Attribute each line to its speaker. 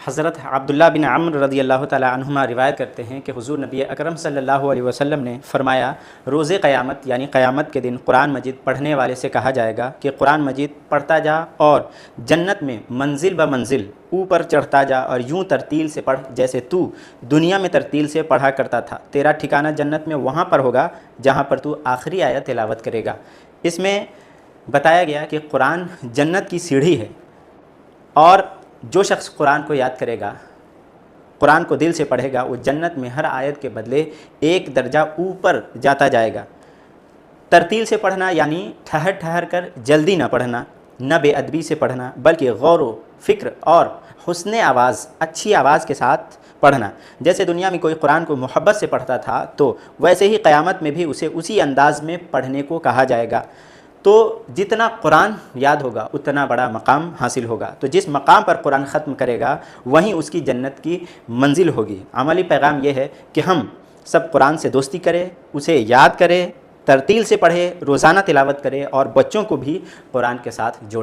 Speaker 1: حضرت عبداللہ بن عمرو رضی اللہ تعالی عنہما روایت کرتے ہیں کہ حضور نبی اکرم صلی اللہ علیہ وسلم نے فرمایا، روز قیامت یعنی قیامت کے دن قرآن مجید پڑھنے والے سے کہا جائے گا کہ قرآن مجید پڑھتا جا اور جنت میں منزل بہ منزل اوپر چڑھتا جا، اور یوں ترتیل سے پڑھ جیسے تو دنیا میں ترتیل سے پڑھا کرتا تھا۔ تیرا ٹھکانہ جنت میں وہاں پر ہوگا جہاں پر تو آخری آیت تلاوت کرے گا۔ اس میں بتایا گیا کہ قرآن جنت کی سیڑھی ہے، اور جو شخص قرآن کو یاد کرے گا، قرآن کو دل سے پڑھے گا، وہ جنت میں ہر آیت کے بدلے ایک درجہ اوپر جاتا جائے گا۔ ترتیل سے پڑھنا یعنی ٹھہر ٹھہر کر جلدی نہ پڑھنا، نہ بے ادبی سے پڑھنا، بلکہ غور و فکر اور حسن آواز، اچھی آواز کے ساتھ پڑھنا۔ جیسے دنیا میں کوئی قرآن کو محبت سے پڑھتا تھا، تو ویسے ہی قیامت میں بھی اسے اسی انداز میں پڑھنے کو کہا جائے گا۔ تو جتنا قرآن یاد ہوگا اتنا بڑا مقام حاصل ہوگا۔ تو جس مقام پر قرآن ختم کرے گا وہیں اس کی جنت کی منزل ہوگی۔ عملی پیغام یہ ہے کہ ہم سب قرآن سے دوستی کریں، اسے یاد کریں، ترتیل سے پڑھے، روزانہ تلاوت کرے، اور بچوں کو بھی قرآن کے ساتھ جوڑے۔